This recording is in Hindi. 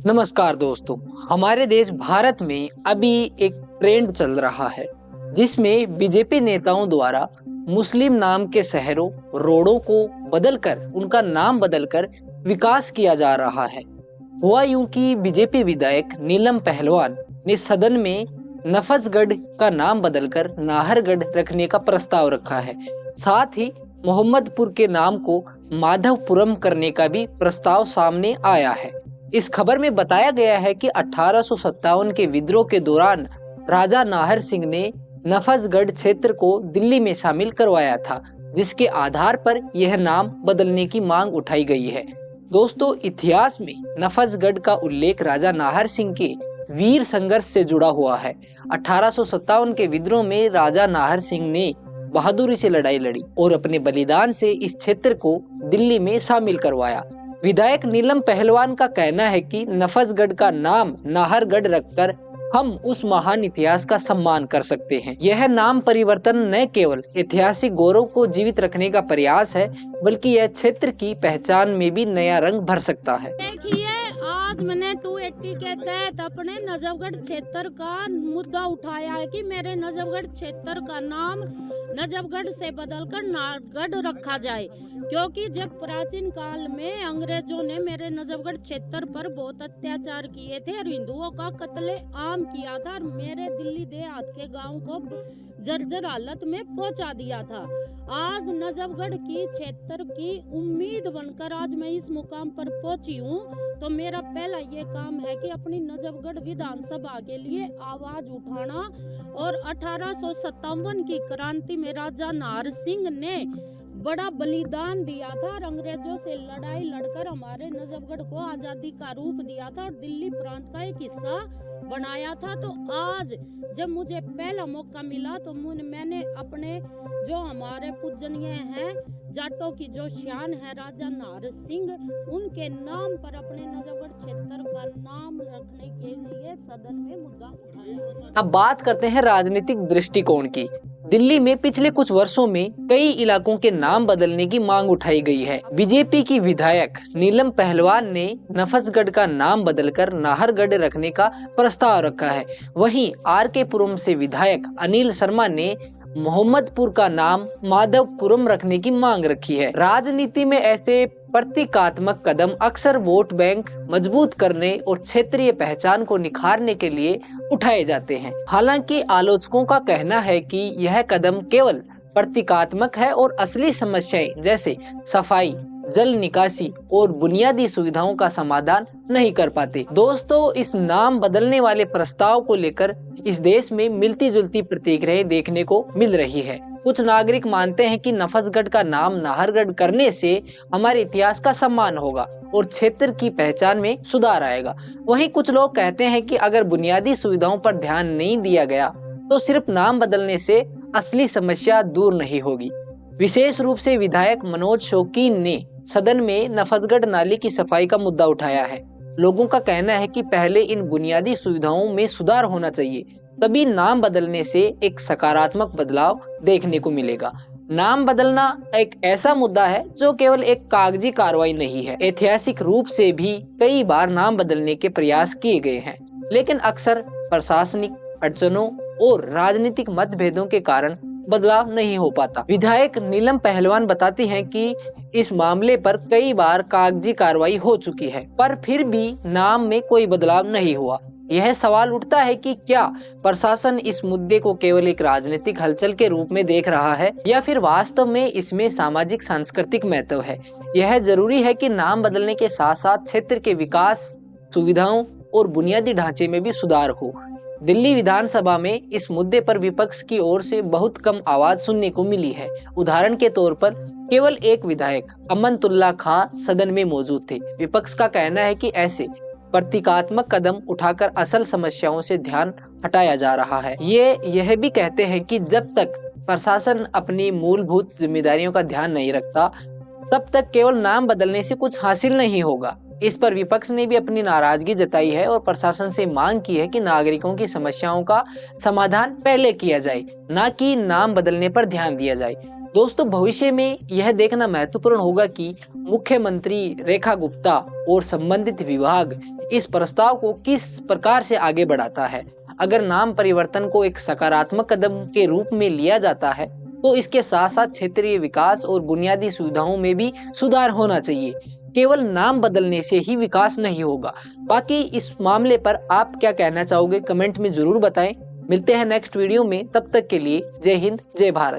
नमस्कार दोस्तों। हमारे देश भारत में अभी एक ट्रेंड चल रहा है जिसमें बीजेपी नेताओं द्वारा मुस्लिम नाम के शहरों, रोडों को बदलकर उनका नाम बदलकर विकास किया जा रहा है। हुआ यूं कि बीजेपी विधायक नीलम पहलवान ने सदन में नफजगढ़ का नाम बदलकर नाहरगढ़ रखने का प्रस्ताव रखा है। साथ ही मोहम्मदपुर के नाम को माधवपुरम करने का भी प्रस्ताव सामने आया है। इस खबर में बताया गया है कि 1857 के विद्रोह के दौरान राजा नाहर सिंह ने नफजगढ़ क्षेत्र को दिल्ली में शामिल करवाया था, जिसके आधार पर यह नाम बदलने की मांग उठाई गई है। दोस्तों, इतिहास में नफजगढ़ का उल्लेख राजा नाहर सिंह के वीर संघर्ष से जुड़ा हुआ है। 1857 के विद्रोह में राजा नाहर सिंह ने बहादुरी से लड़ाई लड़ी और अपने बलिदान से इस क्षेत्र को दिल्ली में शामिल करवाया। विधायक नीलम पहलवान का कहना है कि नफजगढ़ का नाम नाहरगढ़ रखकर हम उस महान इतिहास का सम्मान कर सकते हैं। यह नाम परिवर्तन न केवल ऐतिहासिक गौरव को जीवित रखने का प्रयास है, बल्कि यह क्षेत्र की पहचान में भी नया रंग भर सकता है। देखिए, आज मैंने 280 के तहत अपने नजफगढ़ क्षेत्र का मुद्दा उठाया है कि मेरे नजफगढ़ क्षेत्र का नाम नजफगढ़ से बदलकर नाहरगढ़ रखा जाए, क्योंकि जब प्राचीन काल में अंग्रेजों ने मेरे नजफगढ़ क्षेत्र पर बहुत अत्याचार किए थे और हिंदुओं का कत्ले आम किया था और मेरे दिल्ली देहात के गांव को जर्जर हालत में पहुंचा दिया था। आज नजफगढ़ की क्षेत्र की उम्मीद बनकर आज मैं इस मुकाम पर पहुंची हूं, तो मेरा पहला ये काम है कि अपनी नजफगढ़ विधानसभा के लिए आवाज उठाना। और 1857 की क्रांति में राजा नाहर सिंह ने बड़ा बलिदान दिया था और अंग्रेजों से लड़ाई लड़कर हमारे नजफगढ़ को आजादी का रूप दिया था और दिल्ली प्रांत का एक हिस्सा बनाया था। तो आज जब मुझे पहला मौका मिला तो मैंने अपने जो हमारे पूजनीय हैं जाटों की जो शान है राजा नाहर सिंह, उनके नाम पर अपने नजफगढ़ क्षेत्र का नाम रखने के लिए सदन में मुद्दा उठाया। अब बात करते हैं राजनीतिक दृष्टिकोण की। दिल्ली में पिछले कुछ वर्षों में कई इलाकों के नाम बदलने की मांग उठाई गई है। बीजेपी की विधायक नीलम पहलवान ने नफजगढ़ का नाम बदलकर नाहरगढ़ रखने का प्रस्ताव रखा है। वहीं आर.के. पुरम से विधायक अनिल शर्मा ने मोहम्मदपुर का नाम माधवपुरम रखने की मांग रखी है। राजनीति में ऐसे प्रतीकात्मक कदम अक्सर वोट बैंक मजबूत करने और क्षेत्रीय पहचान को निखारने के लिए उठाए जाते हैं। हालांकि आलोचकों का कहना है कि यह कदम केवल प्रतीकात्मक है और असली समस्याएं जैसे सफाई, जल निकासी और बुनियादी सुविधाओं का समाधान नहीं कर पाते। दोस्तों, इस नाम बदलने वाले प्रस्ताव को लेकर इस देश में मिलती जुलती प्रतिक्रियाएं देखने को मिल रही है। कुछ नागरिक मानते हैं कि नफजगढ़ का नाम नाहरगढ़ करने से हमारे इतिहास का सम्मान होगा और क्षेत्र की पहचान में सुधार आएगा। वहीं कुछ लोग कहते हैं कि अगर बुनियादी सुविधाओं पर ध्यान नहीं दिया गया तो सिर्फ नाम बदलने से असली समस्या दूर नहीं होगी। विशेष रूप से विधायक मनोज शौकीन ने सदन में नफजगढ़ नाली की सफाई का मुद्दा उठाया है। लोगों का कहना है कि पहले इन बुनियादी सुविधाओं में सुधार होना चाहिए, तभी नाम बदलने से एक सकारात्मक बदलाव देखने को मिलेगा। नाम बदलना एक ऐसा मुद्दा है जो केवल एक कागजी कार्रवाई नहीं है। ऐतिहासिक रूप से भी कई बार नाम बदलने के प्रयास किए गए हैं, लेकिन अक्सर प्रशासनिक अड़चनों और राजनीतिक मतभेदों के कारण बदलाव नहीं हो पाता। विधायक नीलम पहलवान बताती हैं कि इस मामले पर कई बार कागजी कार्रवाई हो चुकी है, पर फिर भी नाम में कोई बदलाव नहीं हुआ। यह सवाल उठता है कि क्या प्रशासन इस मुद्दे को केवल एक राजनीतिक हलचल के रूप में देख रहा है या फिर वास्तव में इसमें सामाजिक सांस्कृतिक महत्व है। यह जरूरी है कि नाम बदलने के साथ साथ क्षेत्र के विकास, सुविधाओं और बुनियादी ढांचे में भी सुधार हो। दिल्ली विधानसभा में इस मुद्दे पर विपक्ष की ओर से बहुत कम आवाज सुनने को मिली है। उदाहरण के तौर पर केवल एक विधायक अमनतुल्ला खां सदन में मौजूद थे। विपक्ष का कहना है कि ऐसे प्रतीकात्मक कदम उठाकर असल समस्याओं से ध्यान हटाया जा रहा है। ये यह भी कहते हैं कि जब तक प्रशासन अपनी मूलभूत जिम्मेदारियों का ध्यान नहीं रखता, तब तक केवल नाम बदलने से कुछ हासिल नहीं होगा। इस पर विपक्ष ने भी अपनी नाराजगी जताई है और प्रशासन से मांग की है कि नागरिकों की समस्याओं का समाधान पहले किया जाए, न कि नाम बदलने पर ध्यान दिया जाए। दोस्तों भविष्य में यह देखना महत्वपूर्ण होगा कि मुख्यमंत्री रेखा गुप्ता और संबंधित विभाग इस प्रस्ताव को किस प्रकार से आगे बढ़ाता है। अगर नाम परिवर्तन को एक सकारात्मक कदम के रूप में लिया जाता है तो इसके साथ साथ क्षेत्रीय विकास और बुनियादी सुविधाओं में भी सुधार होना चाहिए। केवल नाम बदलने से ही विकास नहीं होगा। बाकी इस मामले पर आप क्या कहना चाहोगे कमेंट में जरूर बताएं। मिलते हैं नेक्स्ट वीडियो में, तब तक के लिए जय हिंद जय भारत।